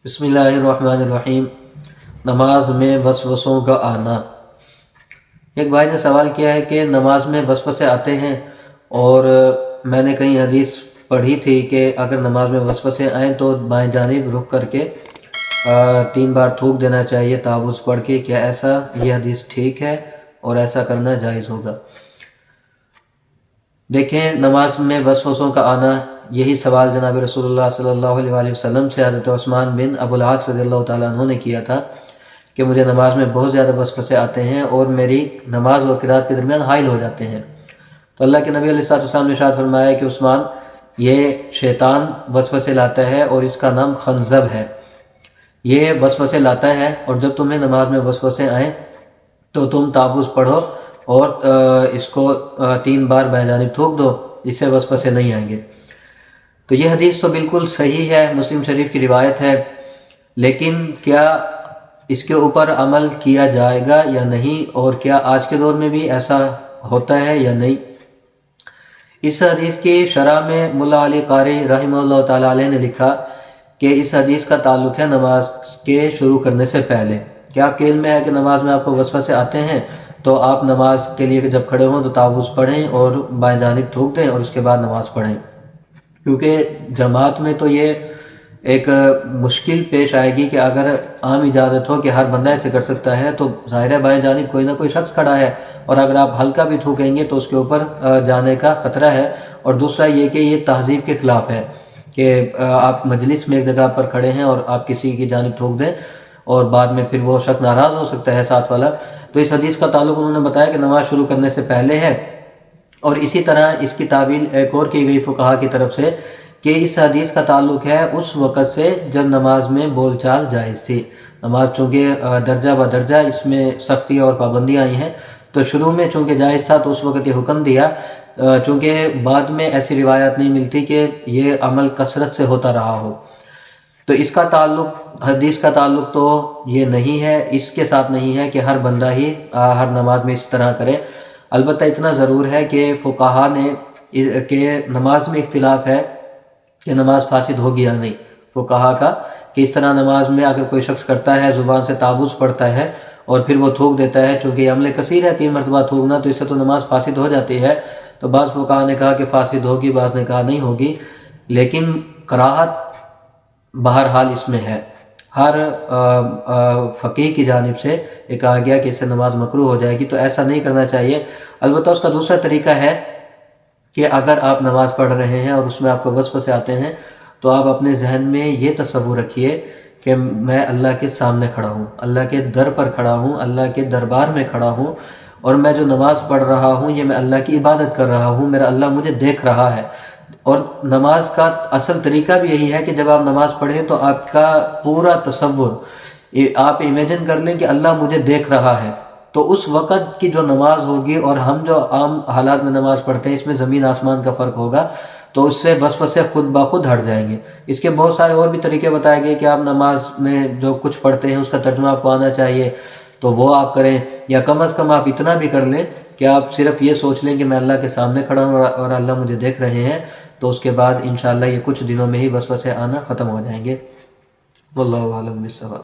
بسم اللہ الرحمن الرحیم۔ نماز میں وسوسوں کا آنا۔ ایک بھائی نے سوال کیا ہے کہ نماز میں وسوسے آتے ہیں، اور میں نے کہیں حدیث پڑھی تھی کہ اگر نماز میں وسوسے آئیں تو بائیں جانب رک کر کے 3 بار تھوک دینا چاہیے تعوذ پڑھ کے۔ کیا ایسا یہ حدیث ٹھیک ہے اور ایسا کرنا جائز ہوگا؟ دیکھیں، نماز میں وسوسوں کا آنا، یہی سوال جناب رسول اللہ صلی اللہ علیہ وآلہ وسلم سے حضرت عثمان بن ابو العاص رضی اللہ تعالیٰ عنہ نے کیا تھا کہ مجھے نماز میں بہت زیادہ وسوسے آتے ہیں اور میری نماز اور قرات کے درمیان حائل ہو جاتے ہیں۔ تو اللہ کے نبی علیہ الصلوۃ والسلام نے ارشاد فرمایا کہ عثمان، یہ شیطان وسوسے لاتا ہے اور اس کا نام خنزب ہے۔ یہ وسوسے لاتا ہے، اور جب تمہیں نماز میں وسوسے آئیں تو تم تعوذ پڑھو اور اس کو 3 بار بائیں جانب تھوک دو، اس سے وسوسے نہیں آئیں گے۔ تو یہ حدیث تو بالکل صحیح ہے، مسلم شریف کی روایت ہے، لیکن کیا اس کے اوپر عمل کیا جائے گا یا نہیں، اور کیا آج کے دور میں بھی ایسا ہوتا ہے یا نہیں؟ اس حدیث کی شرح میں ملا علی قاری رحمہ اللہ تعالیٰ علیہ نے لکھا کہ اس حدیث کا تعلق ہے نماز کے شروع کرنے سے پہلے۔ کیا آپ کے علم میں ہے کہ نماز میں آپ کو وسوسے آتے ہیں تو آپ نماز کے لیے جب کھڑے ہوں تو تعوذ پڑھیں اور بائیں جانب تھوک دیں اور اس کے بعد نماز پڑھیں، کیونکہ جماعت میں تو یہ ایک مشکل پیش آئے گی کہ اگر عام اجازت ہو کہ ہر بندہ ایسے کر سکتا ہے تو ظاہر ہے بائیں جانب کوئی نہ کوئی شخص کھڑا ہے، اور اگر آپ ہلکا بھی تھوکیں گے تو اس کے اوپر جانے کا خطرہ ہے۔ اور دوسرا یہ کہ یہ تہذیب کے خلاف ہے کہ آپ مجلس میں ایک جگہ پر کھڑے ہیں اور آپ کسی کی جانب تھوک دیں اور بعد میں پھر وہ شخص ناراض ہو سکتا ہے ساتھ والا۔ تو اس حدیث کا تعلق انہوں نے بتایا کہ نماز شروع کرنے سے پہلے ہے، اور اسی طرح اس کی تعویل ایک اور کی گئی فقہا کی طرف سے کہ اس حدیث کا تعلق ہے اس وقت سے جب نماز میں بول چال جائز تھی۔ نماز چونکہ درجہ بدرجہ اس میں سختی اور پابندیاں آئی ہیں، تو شروع میں چونکہ جائز تھا تو اس وقت یہ حکم دیا، چونکہ بعد میں ایسی روایات نہیں ملتی کہ یہ عمل کثرت سے ہوتا رہا ہو۔ تو اس کا تعلق، حدیث کا تعلق تو یہ نہیں ہے، اس کے ساتھ نہیں ہے کہ ہر بندہ ہی ہر نماز میں اس طرح کرے۔ البتہ اتنا ضرور ہے کہ فقہا نے کہ نماز میں اختلاف ہے کہ نماز فاسد ہوگی یا نہیں، فقہا کا، کہ اس طرح نماز میں اگر کوئی شخص کرتا ہے، زبان سے تعوذ پڑھتا ہے اور پھر وہ تھوک دیتا ہے، چونکہ یہ عمل کثیر ہے 3 مرتبہ تھوکنا، تو اس سے تو نماز فاسد ہو جاتی ہے۔ تو بعض فقہا نے کہا کہ فاسد ہوگی، بعض نے کہا نہیں ہوگی، لیکن کراہت بہرحال اس میں ہے۔ ہر فقیہ کی جانب سے یہ کہا گیا کہ اس سے نماز مکروہ ہو جائے گی، تو ایسا نہیں کرنا چاہیے۔ البتہ اس کا دوسرا طریقہ ہے کہ اگر آپ نماز پڑھ رہے ہیں اور اس میں آپ کو وسوسے آتے ہیں تو آپ اپنے ذہن میں یہ تصور رکھیے کہ میں اللہ کے سامنے کھڑا ہوں، اللہ کے در پر کھڑا ہوں، اللہ کے دربار میں کھڑا ہوں، اور میں جو نماز پڑھ رہا ہوں یہ میں اللہ کی عبادت کر رہا ہوں، میرا اللہ مجھے دیکھ رہا ہے۔ اور نماز کا اصل طریقہ بھی یہی ہے کہ جب آپ نماز پڑھیں تو آپ کا پورا تصور، آپ امیجن کر لیں کہ اللہ مجھے دیکھ رہا ہے، تو اس وقت کی جو نماز ہوگی اور ہم جو عام حالات میں نماز پڑھتے ہیں اس میں زمین آسمان کا فرق ہوگا، تو اس سے وسوسے خود بخود ہٹ جائیں گے۔ اس کے بہت سارے اور بھی طریقے بتائے گئے کہ آپ نماز میں جو کچھ پڑھتے ہیں اس کا ترجمہ آپ کو آنا چاہیے تو وہ آپ کریں، یا کم از کم آپ اتنا بھی کر لیں کہ آپ صرف یہ سوچ لیں کہ میں اللہ کے سامنے کھڑا ہوں اور اللہ مجھے دیکھ رہے ہیں، تو اس کے بعد انشاءاللہ یہ کچھ دنوں میں ہی وسوسے آنا ختم ہو جائیں گے۔ واللہ اعلم بالصواب۔